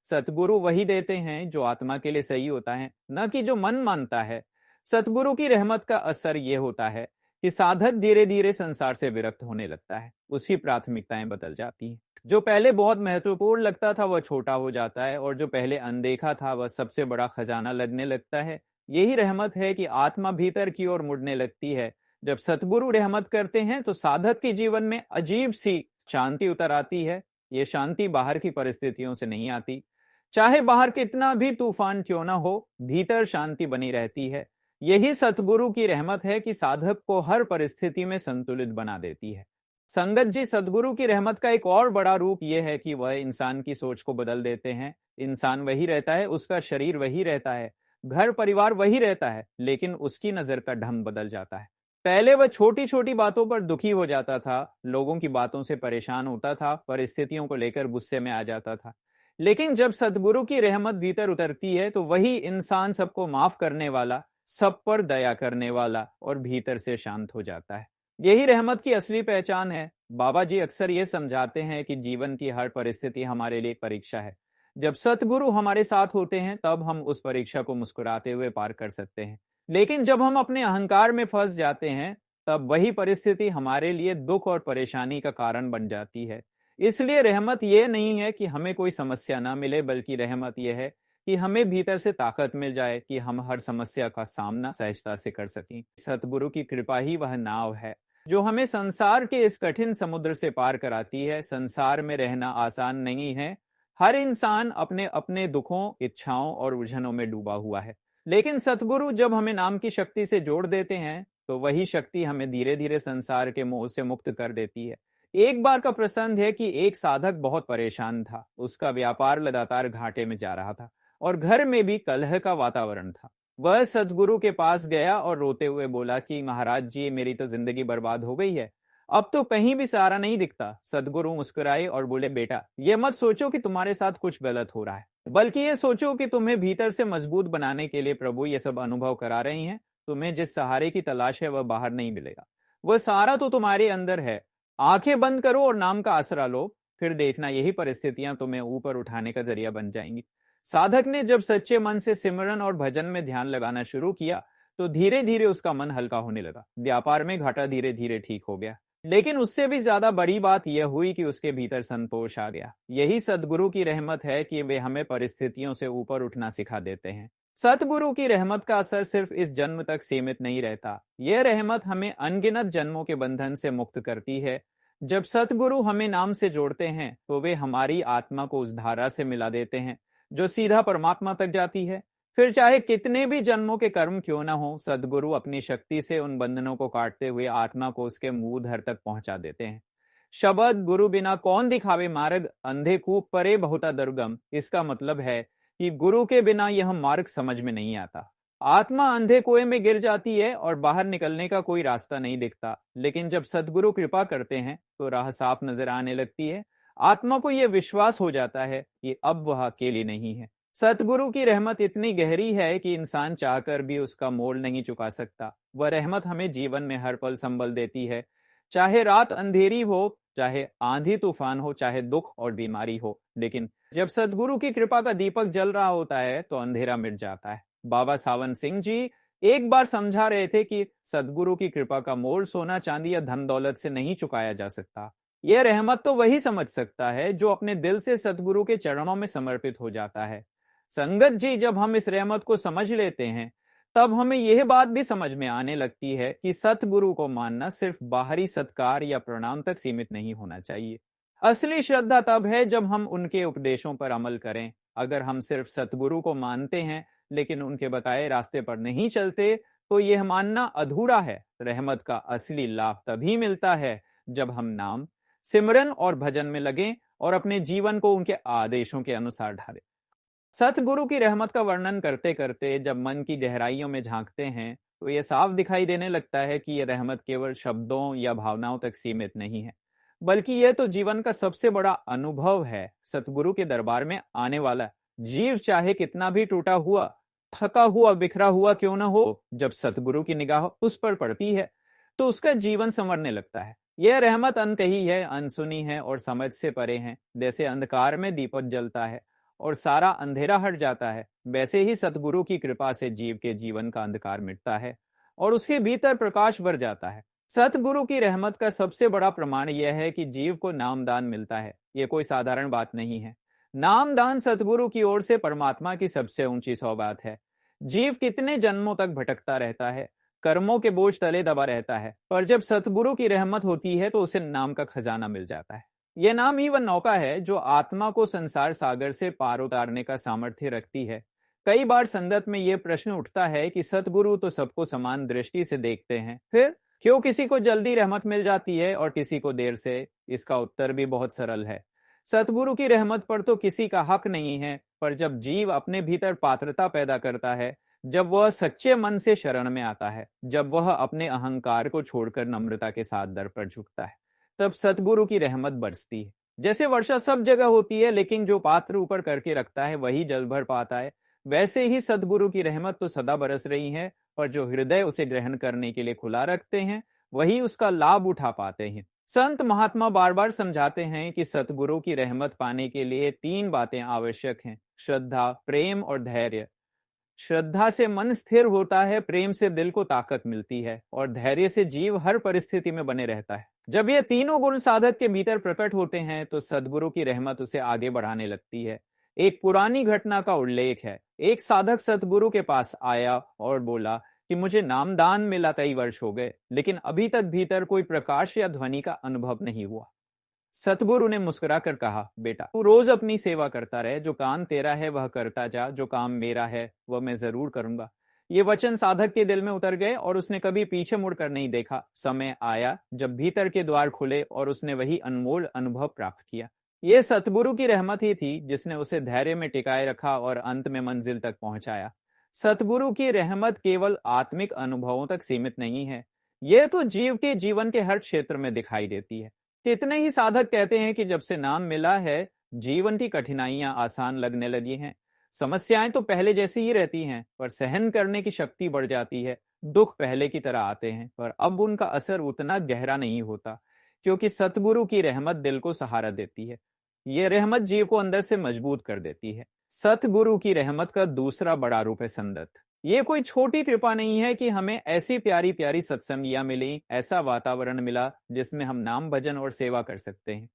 सतगुरु वही देते हैं जो आत्मा के लिए सही होता है, न कि जो मन मानता है। सतगुरु की रहमत का असर यह होता है कि साधक धीरे धीरे संसार से विरक्त होने लगता है। उसकी प्राथमिकताएं बदल जाती हैं। जो पहले बहुत महत्वपूर्ण लगता था वह छोटा हो जाता है और जो पहले अनदेखा था वह सबसे बड़ा खजाना लगने लगता है। यही रहमत है कि आत्मा भीतर की ओर मुड़ने लगती है। जब सतगुरु रहमत करते हैं तो साधक के जीवन में अजीब सी शांति उतर आती है। ये शांति बाहर की परिस्थितियों से नहीं आती। चाहे बाहर कितना भी तूफान क्यों ना हो, भीतर शांति बनी रहती है। यही सतगुरु की रहमत है कि साधक को हर परिस्थिति में संतुलित बना देती है। संगत जी, सतगुरु की रहमत का एक और बड़ा रूप यह है कि वह इंसान की सोच को बदल देते हैं। इंसान वही रहता है, उसका शरीर वही रहता है, घर परिवार वही रहता है, लेकिन उसकी नजर का ढंग बदल जाता है। पहले वह छोटी छोटी बातों पर दुखी हो जाता था, लोगों की बातों से परेशान होता था, परिस्थितियों को लेकर गुस्से में आ जाता था। लेकिन जब सतगुरु की रहमत भीतर उतरती है तो वही इंसान सबको माफ करने वाला, सब पर दया करने वाला और भीतर से शांत हो जाता है। यही रहमत की असली पहचान है। बाबा जी अक्सर ये समझाते हैं कि जीवन की हर परिस्थिति हमारे लिए परीक्षा है। जब सतगुरु हमारे साथ होते हैं तब हम उस परीक्षा को मुस्कुराते हुए पार कर सकते हैं। लेकिन जब हम अपने अहंकार में फंस जाते हैं तब वही परिस्थिति हमारे लिए दुख और परेशानी का कारण बन जाती है। इसलिए रहमत यह नहीं है कि हमें कोई समस्या ना मिले, बल्कि रहमत यह है कि हमें भीतर से ताकत मिल जाए कि हम हर समस्या का सामना सहजता से कर सकें। सतगुरु की कृपा ही वह नाव है जो हमें संसार के इस कठिन समुद्र से पार कराती है। संसार में रहना आसान नहीं है। हर इंसान अपने अपने दुखों, इच्छाओं और उलझनों में डूबा हुआ है। लेकिन सतगुरु जब हमें नाम की शक्ति से जोड़ देते हैं तो वही शक्ति हमें धीरे धीरे संसार के मोह से मुक्त कर देती है। एक बार का प्रसंग है कि एक साधक बहुत परेशान था। उसका व्यापार लगातार घाटे में जा रहा था और घर में भी कलह का वातावरण था। वह सतगुरु के पास गया और रोते हुए बोला कि महाराज जी, मेरी तो जिंदगी बर्बाद हो गई है, अब तो कहीं भी सहारा नहीं दिखता। सतगुरु मुस्कुराए और बोले, बेटा, ये मत सोचो कि तुम्हारे साथ कुछ गलत हो रहा है, बल्कि ये सोचो कि तुम्हें भीतर से मजबूत बनाने के लिए प्रभु ये सब अनुभव करा रही हैं। तुम्हें जिस सहारे की तलाश है वह बाहर नहीं मिलेगा, वह सहारा तो तुम्हारे अंदर है। आंखें बंद करो और नाम का आसरा लो, फिर देखना यही परिस्थितियां तुम्हें ऊपर उठाने का जरिया बन जाएंगी। साधक ने जब सच्चे मन से सिमरन और भजन में ध्यान लगाना शुरू किया तो धीरे धीरे उसका मन हल्का होने लगा। व्यापार में घाटा धीरे धीरे ठीक हो गया। लेकिन उससे भी ज्यादा बड़ी बात यह हुई कि उसके भीतर संतोष आ गया। यही सतगुरु की रहमत है कि वे हमें परिस्थितियों से ऊपर उठना सिखा देते हैं। सतगुरु की रहमत का असर सिर्फ इस जन्म तक सीमित नहीं रहता। यह रहमत हमें अनगिनत जन्मों के बंधन से मुक्त करती है। जब सतगुरु हमें नाम से जोड़ते हैं तो वे हमारी आत्मा को उस धारा से मिला देते हैं जो सीधा परमात्मा तक जाती है। फिर चाहे कितने भी जन्मों के कर्म क्यों ना हो, सदगुरु अपनी शक्ति से उन बंधनों को काटते हुए आत्मा को उसके मूलधर तक पहुंचा देते हैं। शब्द गुरु बिना कौन दिखावे मार्ग, अंधे कूप परे बहुता दुर्गम। इसका मतलब है कि गुरु के बिना यह मार्ग समझ में नहीं आता। आत्मा अंधे कुएं में गिर जाती है और बाहर निकलने का कोई रास्ता नहीं दिखता। लेकिन जब सदगुरु कृपा करते हैं तो राह साफ नजर आने लगती है। आत्मा को यह विश्वास हो जाता है कि अब वह अकेली नहीं है। सतगुरु की रहमत इतनी गहरी है कि इंसान चाहकर भी उसका मोल नहीं चुका सकता। वह रहमत हमें जीवन में हर पल संबल देती है, चाहे रात अंधेरी हो, चाहे आंधी तूफान हो, चाहे दुख और बीमारी हो। लेकिन जब सतगुरु की कृपा का दीपक जल रहा होता है तो अंधेरा मिट जाता है। बाबा सावन सिंह जी एक बार समझा रहे थे कि सतगुरु की कृपा का मोल सोना चांदी या धन दौलत से नहीं चुकाया जा सकता। यह रहमत तो वही समझ सकता है जो अपने दिल से सतगुरु के चरणों में समर्पित हो जाता है। संगत जी, जब हम इस रहमत को समझ लेते हैं तब हमें यह बात भी समझ में आने लगती है कि सतगुरु को मानना सिर्फ बाहरी सत्कार या प्रणाम तक सीमित नहीं होना चाहिए। असली श्रद्धा तब है जब हम उनके उपदेशों पर अमल करें। अगर हम सिर्फ सतगुरु को मानते हैं लेकिन उनके बताए रास्ते पर नहीं चलते तो यह मानना अधूरा है। रहमत का असली लाभ तभी मिलता है जब हम नाम, सिमरन और भजन में लगें और अपने जीवन को उनके आदेशों के अनुसार ढालें। सतगुरु की रहमत का वर्णन करते करते जब मन की गहराइयों में झांकते हैं तो यह साफ दिखाई देने लगता है कि यह रहमत केवल शब्दों या भावनाओं तक सीमित नहीं है, बल्कि यह तो जीवन का सबसे बड़ा अनुभव है। सतगुरु के दरबार में आने वाला जीव चाहे कितना भी टूटा हुआ, थका हुआ, बिखरा हुआ क्यों ना हो, जब सतगुरु की निगाह उस पर पड़ती है तो उसका जीवन संवरने लगता है। यह रहमत अनकही है, अनसुनी है और समझ से परे है। जैसे अंधकार में दीपक जलता है और सारा अंधेरा हट जाता है, वैसे ही सतगुरु की कृपा से जीव के जीवन का अंधकार मिटता है और उसके भीतर प्रकाश भर जाता है। सतगुरु की रहमत का सबसे बड़ा प्रमाण यह है कि जीव को नामदान मिलता है। यह कोई साधारण बात नहीं है। नामदान सतगुरु की ओर से परमात्मा की सबसे ऊंची सौगात है। जीव कितने जन्मों तक भटकता रहता है, कर्मों के बोझ तले दबा रहता है, पर जब सतगुरु की रहमत होती है तो उसे नाम का खजाना मिल जाता है। यह नाम ही वह नौका है जो आत्मा को संसार सागर से पार उतारने का सामर्थ्य रखती है। कई बार संगत में यह प्रश्न उठता है कि सतगुरु तो सबको समान दृष्टि से देखते हैं, फिर क्यों किसी को जल्दी रहमत मिल जाती है और किसी को देर से? इसका उत्तर भी बहुत सरल है। सतगुरु की रहमत पर तो किसी का हक नहीं है, पर जब जीव अपने भीतर पात्रता पैदा करता है, जब वह सच्चे मन से शरण में आता है, जब वह अपने अहंकार को छोड़कर नम्रता के साथ दर पर झुकता है, तब सतगुरु की रहमत बरसती है। जैसे वर्षा सब जगह होती है, लेकिन जो पात्र ऊपर करके रखता है वही जल भर पाता है, वैसे ही सतगुरु की रहमत तो सदा बरस रही है, पर जो हृदय उसे ग्रहण करने के लिए खुला रखते हैं वही उसका लाभ उठा पाते हैं। संत महात्मा बार बार समझाते हैं कि सतगुरु की रहमत पाने के लिए 3 बातें आवश्यक हैं: श्रद्धा, प्रेम और धैर्य। श्रद्धा से मन स्थिर होता है, प्रेम से दिल को ताकत मिलती है और धैर्य से जीव हर परिस्थिति में बने रहता है। जब ये तीनों गुण साधक के भीतर प्रकट होते हैं तो सद्गुरु की रहमत उसे आगे बढ़ाने लगती है। एक पुरानी घटना का उल्लेख है। एक साधक सतगुरु के पास आया और बोला कि मुझे नामदान मिला कई वर्ष हो गए, लेकिन अभी तक भीतर कोई प्रकाश या ध्वनि का अनुभव नहीं हुआ। सतगुरु ने मुस्कुराकर कहा, बेटा तू रोज अपनी सेवा करता रहे, जो काम तेरा है वह करता जा, जो काम मेरा है वह मैं जरूर करूंगा। ये वचन साधक के दिल में उतर गए और उसने कभी पीछे मुड़कर नहीं देखा। समय आया जब भीतर के द्वार खुले और उसने वही अनमोल अनुभव प्राप्त किया। ये सतगुरु की रहमत ही थी जिसने उसे धैर्य में टिकाए रखा और अंत में मंजिल तक पहुंचाया। सतगुरु की रहमत केवल आत्मिक अनुभवों तक सीमित नहीं है, यह तो जीव के जीवन के हर क्षेत्र में दिखाई देती है। कितने ही साधक कहते हैं कि जब से नाम मिला है जीवन की कठिनाइयां आसान लगने लगी हैं। समस्याएं तो पहले जैसी ही रहती हैं, पर सहन करने की शक्ति बढ़ जाती है। दुख पहले की तरह आते हैं, पर अब उनका असर उतना गहरा नहीं होता, क्योंकि सतगुरु की रहमत दिल को सहारा देती है। यह रहमत जीव को अंदर से मजबूत कर देती है। सतगुरु की रहमत का दूसरा बड़ा रूप है संगत। ये कोई छोटी कृपा नहीं है कि हमें ऐसी प्यारी प्यारी सत्संगियां मिली, ऐसा वातावरण मिला जिसमें हम नाम भजन और सेवा कर सकते हैं।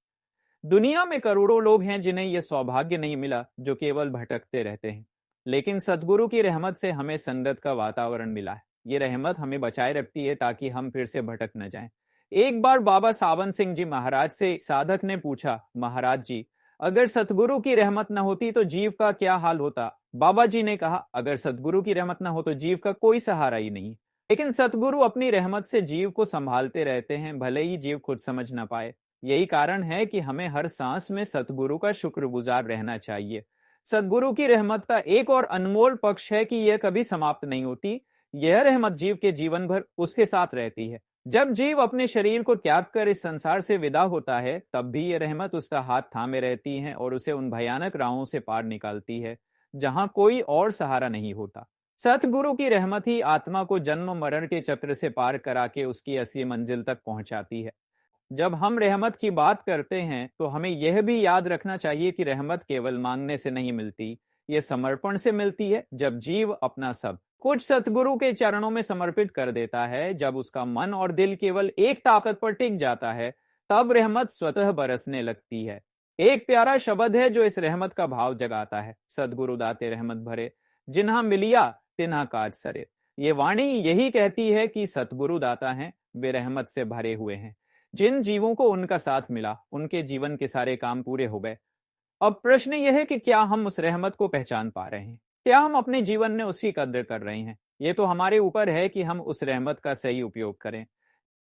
दुनिया में करोड़ों लोग हैं जिन्हें यह सौभाग्य नहीं मिला, जो केवल भटकते रहते हैं, लेकिन सतगुरु की रहमत से हमें संगत का वातावरण मिला है। ये रहमत हमें बचाए रखती है ताकि हम फिर से भटक न जाएं। एक बार बाबा सावन सिंह जी महाराज से एक साधक ने पूछा, महाराज जी, अगर सतगुरु की रहमत न होती तो जीव का क्या हाल होता? बाबा जी ने कहा, अगर सतगुरु की रहमत न हो तो जीव का कोई सहारा ही नहीं। लेकिन सतगुरु अपनी रहमत से जीव को संभालते रहते हैं, भले ही जीव खुद समझ ना पाए। यही कारण है कि हमें हर सांस में सतगुरु का शुक्रगुजार रहना चाहिए। सतगुरु की रहमत का एक और अनमोल पक्ष है कि यह कभी समाप्त नहीं होती। यह रहमत जीव के जीवन भर उसके साथ रहती है। जब जीव अपने शरीर को त्याग कर इस संसार से विदा होता है, तब भी यह रहमत उसका हाथ थामे रहती है और उसे उन भयानक राहों से पार निकालती है जहां कोई और सहारा नहीं होता। सतगुरु की रहमत ही आत्मा को जन्म मरण के चक्र से पार करा के उसकी असली मंजिल तक पहुंचाती है। जब हम रहमत की बात करते हैं तो हमें यह भी याद रखना चाहिए कि रहमत केवल मांगने से नहीं मिलती, यह समर्पण से मिलती है। जब जीव अपना सब कुछ सतगुरु के चरणों में समर्पित कर देता है, जब उसका मन और दिल केवल एक ताकत पर टिक जाता है, तब रहमत स्वतः बरसने लगती है। एक प्यारा शब्द है जो इस रहमत का भाव जगाता है, सतगुरु दाते रहमत भरे, जिन्हा मिलिया तिन्हा काज सरे। ये वाणी यही कहती है कि सतगुरु दाता हैं, वे रहमत से भरे हुए हैं। जिन जीवों को उनका साथ मिला, उनके जीवन के सारे काम पूरे हो गए। अब प्रश्न यह है कि क्या हम उस रहमत को पहचान पा रहे हैं? क्या हम अपने जीवन में उसकी कदर कर रहे हैं? ये तो हमारे ऊपर है कि हम उस रहमत का सही उपयोग करें।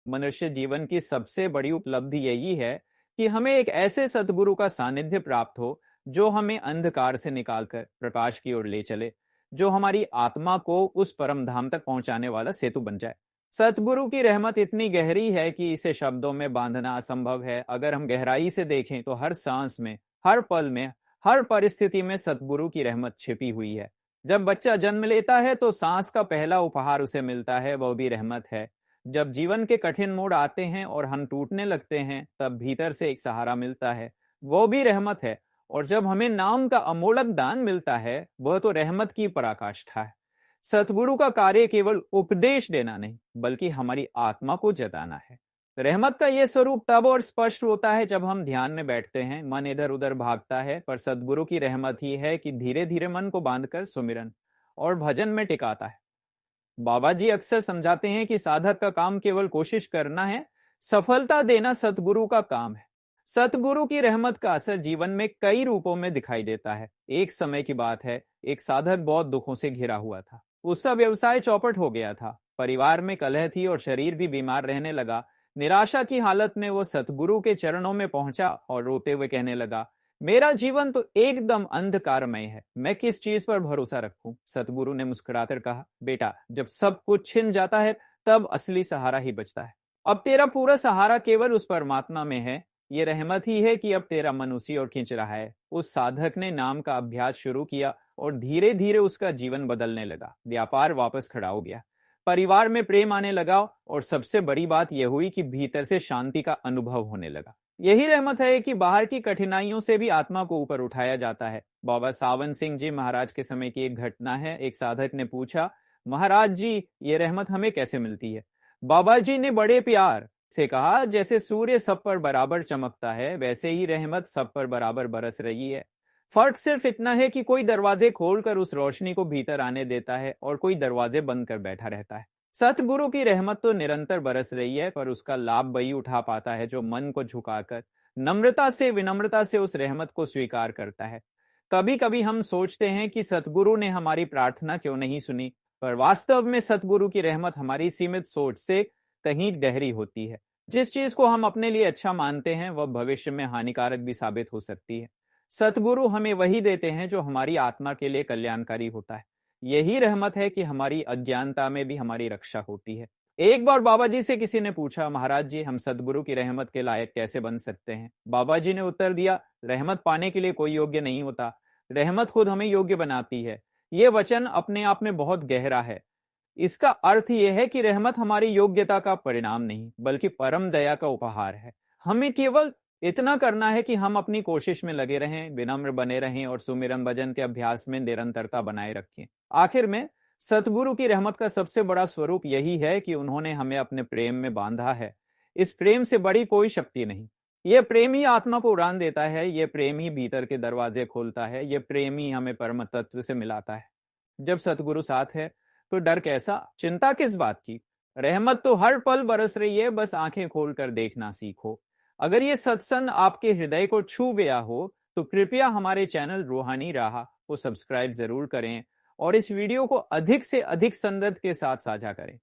मनुष्य जीवन की सबसे बड़ी उपलब्धि यही है कि हमें एक ऐसे सतगुरु का सानिध्य प्राप्त हो जो हमें अंधकार से निकालकर प्रकाश की ओर ले चले, जो हमारी आत्मा को उस परम धाम तक पहुंचाने वाला सेतु बन जाए। सतगुरु की रहमत इतनी गहरी है कि इसे शब्दों में बांधना असंभव है। अगर हम गहराई से देखें तो हर सांस में, हर पल में, हर परिस्थिति में सतगुरु की रहमत छिपी हुई है। जब बच्चा जन्म लेता है तो सांस का पहला उपहार उसे मिलता है, वह भी रहमत है। जब जीवन के कठिन मोड़ आते हैं और हम टूटने लगते हैं, तब भीतर से एक सहारा मिलता है, वो भी रहमत है। और जब हमें नाम का अमोलक दान मिलता है, वह तो रहमत की पराकाष्ठा है। सतगुरु का कार्य केवल उपदेश देना नहीं, बल्कि हमारी आत्मा को जताना है। रहमत का यह स्वरूप तब और स्पष्ट होता है जब हम ध्यान में बैठते हैं, मन इधर उधर भागता है, पर सतगुरु की रहमत ही है कि धीरे धीरे मन को बांधकर सुमिरन और भजन में टिकाता है। बाबा जी अक्सर समझाते हैं कि साधक का काम केवल कोशिश करना है, सफलता देना सतगुरु का काम है। सतगुरु की रहमत का असर जीवन में कई रूपों में दिखाई देता है। एक समय की बात है, एक साधक बहुत दुखों से घिरा हुआ था। उसका व्यवसाय चौपट हो गया था, परिवार में कलह थी और शरीर भी बीमार रहने लगा। निराशा की हालत में वो सतगुरु के चरणों में पहुंचा और रोते हुए कहने लगा, मेरा जीवन तो एकदम अंधकारमय है, मैं किस चीज पर भरोसा रखूं? सतगुरु ने मुस्कुराकर कहा, बेटा, जब सब कुछ छिन जाता है तब असली सहारा ही बचता है। अब तेरा पूरा सहारा केवल उस परमात्मा में है। ये रहमत ही है कि अब तेरा मन उसी ओर खींच रहा है। उस साधक ने नाम का अभ्यास शुरू किया और धीरे धीरे उसका जीवन बदलने लगा। व्यापार वापस खड़ा हो गया, परिवार में प्रेम आने लगा और सबसे बड़ी बात यह हुई कि भीतर से शांति का अनुभव होने लगा। यही रहमत है कि बाहर की कठिनाइयों से भी आत्मा को ऊपर उठाया जाता है। बाबा सावन सिंह जी महाराज के समय की एक घटना है। एक साधक ने पूछा, महाराज जी, ये रहमत हमें कैसे मिलती है? बाबा जी ने बड़े प्यार से कहा, जैसे सूर्य सब पर बराबर चमकता है, वैसे ही रहमत सब पर बराबर बरस रही है। फर्क सिर्फ इतना है कि कोई दरवाजे खोलकर उस रोशनी को भीतर आने देता है और कोई दरवाजे बंद कर बैठा रहता है। सतगुरु की रहमत तो निरंतर बरस रही है, पर उसका लाभ वही उठा पाता है जो मन को झुकाकर विनम्रता से उस रहमत को स्वीकार करता है। कभी कभी हम सोचते हैं कि सतगुरु ने हमारी प्रार्थना क्यों नहीं सुनी, पर वास्तव में सतगुरु की रहमत हमारी सीमित सोच से कहीं गहरी होती है। जिस चीज को हम अपने लिए अच्छा मानते हैं वह भविष्य में हानिकारक भी साबित हो सकती है। सतगुरु हमें वही देते हैं जो हमारी आत्मा के लिए कल्याणकारी होता है। यही रहमत है कि हमारी अज्ञानता में भी हमारी रक्षा होती है। एक बार बाबा जी से किसी ने पूछा, महाराज जी, हम सतगुरु की रहमत के लायक कैसे बन सकते हैं? बाबा जी ने उत्तर दिया, रहमत पाने के लिए कोई योग्य नहीं होता, रहमत खुद हमें योग्य बनाती है। ये वचन अपने आप में बहुत गहरा है। इसका अर्थ यह है कि रहमत हमारी योग्यता का परिणाम नहीं, बल्कि परम दया का उपहार है। हमें केवल इतना करना है कि हम अपनी कोशिश में लगे रहें, विनम्र बने रहें और सुमिरन भजन के अभ्यास में निरंतरता बनाए रखें। आखिर में सतगुरु की रहमत का सबसे बड़ा स्वरूप यही है कि उन्होंने हमें अपने प्रेम में बांधा है। इस प्रेम से बड़ी कोई शक्ति नहीं। यह प्रेम ही आत्मा को उड़ान देता है, यह प्रेम ही भीतर के दरवाजे खोलता है, यह प्रेम ही हमें परम तत्व से मिलाता है। जब सतगुरु साथ है तो डर कैसा, चिंता किस बात की? रहमत तो हर पल बरस रही है, बस आंखें खोलकर देखना सीखो। अगर ये सत्संग आपके हृदय को छू गया हो तो कृपया हमारे चैनल रूहानी राह को सब्सक्राइब जरूर करें और इस वीडियो को अधिक से अधिक संगत के साथ साझा करें।